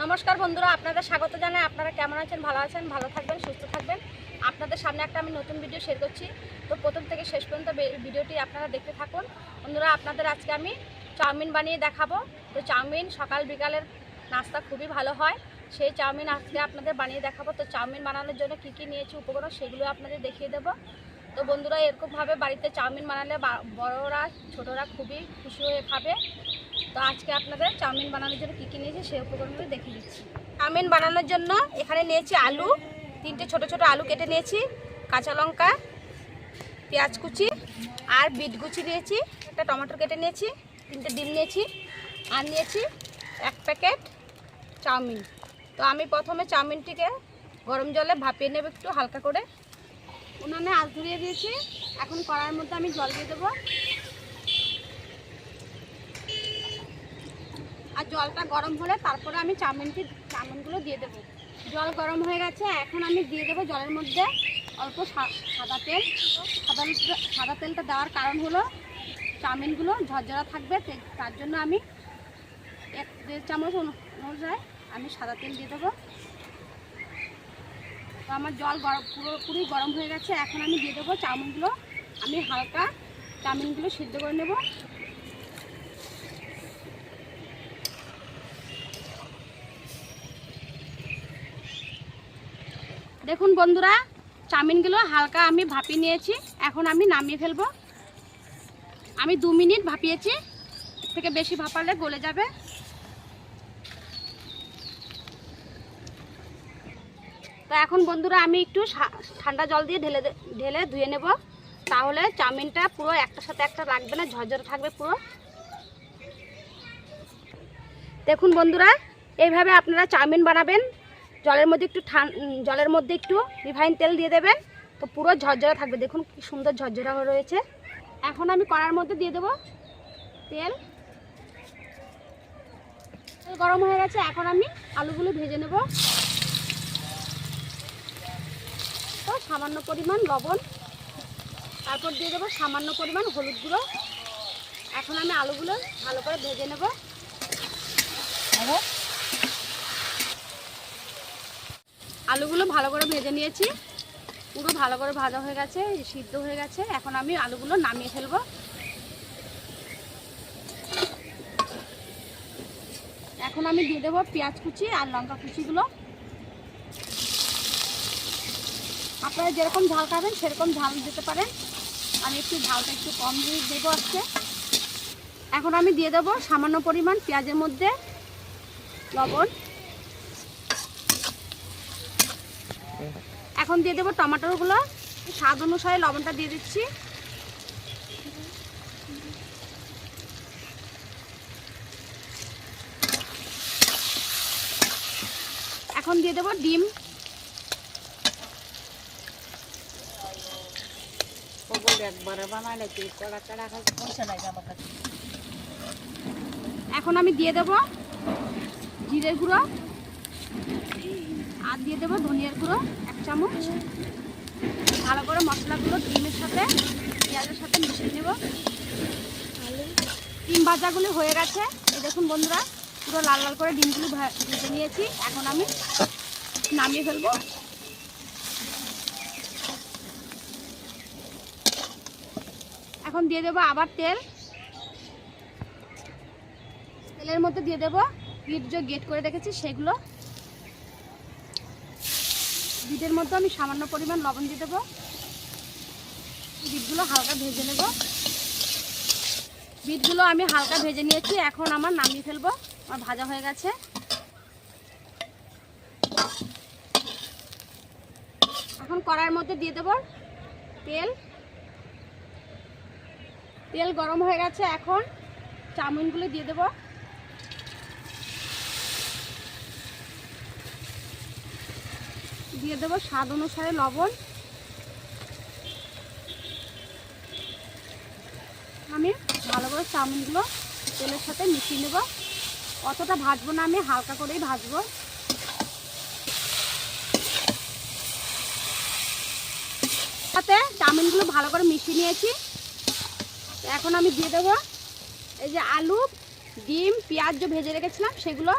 নমস্কার বন্ধুরা, আপনাদের স্বাগত জানাই। আপনারা কেমন আছেন? ভালো আছেন? ভালো থাকবেন, সুস্থ থাকবেন। আপনাদের সামনে একটা আমি নতুন ভিডিও শেয়ার করছি। তো প্রথম থেকে শেষ পর্যন্ত ভিডিওটি আপনারা দেখতে থাকুন। বন্ধুরা, আপনাদের আজকে আমি চাউমিন বানিয়ে দেখাবো। তো চাউমিন সকাল বিকালের নাস্তা খুবই ভালো হয়, সেই চাউমিন আজকে আপনাদের বানিয়ে দেখাবো। তো চাউমিন বানানোর জন্য কী কী নিয়েছি উপকরণ, সেগুলো আপনাদের দেখিয়ে দেবো। তো বন্ধুরা, এরকমভাবে বাড়িতে চাউমিন বানালে বড়রা ছোটরা খুবই খুশি হয়ে খাবে। তো আজকে আপনাদের চাউমিন বানানোর জন্য কী কী নিয়েছি সেই উপকরণগুলো দেখিয়ে দিচ্ছি। চাউমিন বানানোর জন্য এখানে নিয়েছি আলু, 3টে ছোট ছোট আলু কেটে নিয়েছি, কাঁচা লঙ্কা, পেঁয়াজ কুচি আর বিট কুচি নিয়েছি, একটা টমেটো কেটে নিয়েছি, 3টে ডিম নিয়েছি আর নিয়েছি 1 প্যাকেট চাউমিন। তো আমি প্রথমে চাউমিনটিকে গরম জলে ভাপিয়ে নেব একটু হালকা করে। উনানে আঁচ ধরিয়ে দিয়েছি। এখন কড়াইয়ের মধ্যে আমি জল দিয়ে দেবো, আর জলটা গরম হলে তারপরে আমি চাউমিনগুলো দিয়ে দেবো। জল গরম হয়ে গেছে, এখন আমি দিয়ে দেবো জলের মধ্যে অল্প সাদা তেল। সাদা তেলটা দেওয়ার কারণ হলো চাউমিনগুলো ঝরঝরা থাকবে, তার জন্য আমি 1-1.5 চামচ অনুযায়ী আমি সাদা তেল দিয়ে দেবো। তো আমার জল পুরোপুরি গরম হয়ে গেছে, এখন আমি দিয়ে দেবো চাউমিনগুলো। আমি হালকা চাউমিনগুলো সিদ্ধ করে নেব। দেখুন বন্ধুরা, চাউমিনগুলো হালকা আমি ভাপিয়ে নিয়েছি, এখন আমি নামিয়ে ফেলবো। আমি 2 মিনিট ভাপিয়েছি, থেকে বেশি ভাপালে গলে যাবে। তো এখন বন্ধুরা আমি একটু ঠান্ডা জল দিয়ে ঢেলে ধুয়ে নেব, তাহলে চাউমিনটা পুরো একটার সাথে একটা লাগবে না, ঝরঝরে থাকবে পুরো। দেখুন বন্ধুরা, এইভাবে আপনারা চাউমিন বানাবেন। জলের মধ্যে একটু রিফাইন তেল দিয়ে দেবেন, তো পুরো ঝরঝরা থাকবে। দেখুন কি সুন্দর ঝরঝরা হয়ে রয়েছে। এখন আমি কড়াইয়ের মধ্যে দিয়ে দেবো তেল। গরম হয়ে গেছে, এখন আমি আলুগুলো ভেজে নেব। তো সামান্য পরিমাণ লবণ, তারপর দিয়ে দেবো সামান্য পরিমাণ হলুদ গুঁড়ো। এখন আমি আলুগুলো ভালো করে ভেজে নেব। আলুগুলো ভালো করে ভেজে নিয়েছি, পুরো ভালো করে ভাজা হয়ে গেছে, সিদ্ধ হয়ে গেছে। এখন আমি আলুগুলো নামিয়ে ফেলবো। এখন আমি দিয়ে দেবো পেঁয়াজ কুচি আর লঙ্কা কুচিগুলো। আপনারা যেরকম ঝাল খাবেন সেরকম ঝাল দিতে পারেন, আমি একটু ঝালটা একটু কম দিয়ে দেবো আজকে। এখন আমি দিয়ে দেবো সামান্য পরিমাণ পেঁয়াজের মধ্যে লবণ। এখন দিয়ে দেবো টমেটোগুলো, স্বাদ অনুসারে লবণটা দিয়ে দিচ্ছি। এখন দিয়ে দেবো ডিম। এখন আমি দিয়ে দেবো জিরের গুঁড়ো আর দিয়ে দেবো ধনিয়ার গুঁড়ো 1 চামচ। ভালো করে মশলাগুলো ডিমের সাথে পেঁয়াজের সাথে মিশিয়ে নেব। ডিম ভাজাগুলো হয়ে গেছে, এই দেখুন বন্ধুরা, পুরো লাল লাল করে ডিমগুলো ভেজে নিয়েছি। এখন আমি নামিয়ে ফেলবো। এখন দিয়ে দেবো আবার তেল। তেলের মধ্যে দিয়ে দেবো বিট যে গেট করে রেখেছি সেগুলো। বিটের মধ্যে আমি সামান্য পরিমাণ লবণ দিয়ে দেবো। বিটগুলো হালকা ভেজে নেব। বিটগুলো আমি হালকা ভেজে নিয়েছি, এখন আমার নামিয়ে ফেলবো। আমার ভাজা হয়ে গেছে। এখন কড়াইয়ের মধ্যে দিয়ে দেবো তেল। তেল গরম হয়ে গেছে, এখন চাউমিনগুলো দিয়ে দেবো। দিয়ে দেবো স্বাদ অনুসারে লবণ। আমি ভালো করে চাউমিনগুলো তেলের সাথে মিশিয়ে নেব। অতটা ভাজবো না, আমি হালকা করেই ভাজবো। সাথে চাউমিনগুলো ভালো করে মিশিয়ে নিয়েছি। এখন আমি দিয়ে দেবো এই যে আলু, ডিম, পেঁয়াজ যে ভেজে রেখেছিলাম সেগুলো।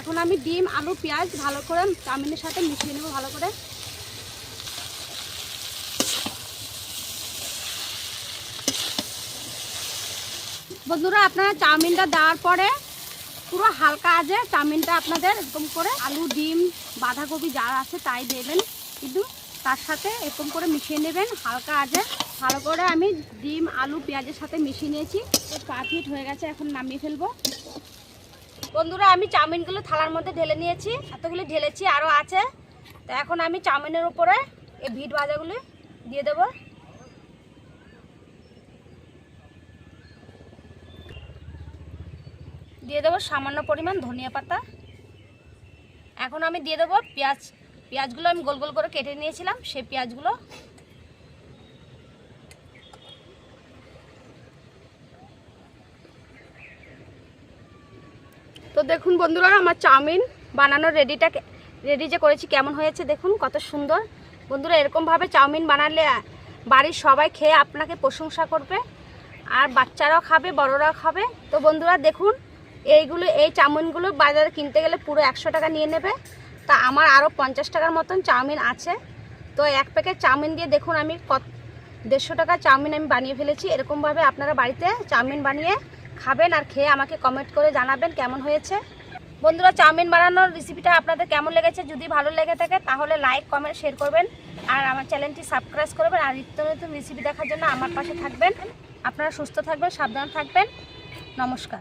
এখন আমি ডিম আলু পেঁয়াজ ভালো করে চাউমিনের সাথে মিশিয়ে নেব ভালো করে। বন্ধুরা আপনারা চাউমিনটা দেওয়ার পরে পুরো হালকা আঁচে চাউমিনটা আপনাদের এরকম করে আলু ডিম বাঁধাকপি যা আছে তাই দেবেন, কিন্তু তার সাথে এরকম করে মিশিয়ে নেবেন হালকা আঁচে। ভালো করে আমি ডিম আলু পেঁয়াজের সাথে মিশিয়ে নিয়েছি, তো পারফেক্ট হয়ে গেছে। এখন নামিয়ে ফেলবো। বন্ধুরা আমি চাউমিনগুলো থালার মধ্যে ঢেলে নিয়েছি, এতগুলি ঢেলেছি আরও আছে। তো এখন আমি চাউমিনের উপরে এই ভিট ভাজাগুলি দিয়ে দেবো। দিয়ে দেবো সামান্য পরিমাণ ধনিয়া পাতা। এখন আমি দিয়ে দেবো পেঁয়াজগুলো আমি গোল গোল করে কেটে নিয়েছিলাম, সেই পেঁয়াজগুলো। তো দেখুন বন্ধুরা আমার চাউমিন বানানোর রেডি যে করেছি কেমন হয়েছে দেখুন কত সুন্দর। বন্ধুরা এরকমভাবে চাউমিন বানালে বাড়ির সবাই খেয়ে আপনাকে প্রশংসা করবে, আর বাচ্চারাও খাবে বড়রাও খাবে। তো বন্ধুরা দেখুন এই চাউমিনগুলো বাজারে কিনতে গেলে পুরো 100 টাকা নিয়ে নেবে, তা আমার আরও 50 টাকার মতন চাউমিন আছে। তো এক প্যাকেট চাউমিন দিয়ে দেখুন আমি 150 টাকা চাউমিন আমি বানিয়ে ফেলেছি। এরকমভাবে আপনারা বাড়িতে চাউমিন বানিয়ে খাবেন আর খেয়ে আমাকে কমেন্ট করে জানাবেন কেমন হয়েছে। বন্ধুরা চাউমিন বানানোর রেসিপিটা আপনাদের কেমন লেগেছে, যদি ভালো লেগে থাকে তাহলে লাইক কমেন্ট শেয়ার করবেন, আর আমার চ্যানেলটি সাবস্ক্রাইব করবেন, আর নিত্য নতুন রেসিপি দেখার জন্য আমার পাশে থাকবেন। আপনারা সুস্থ থাকবেন, সাবধানে থাকবেন। নমস্কার।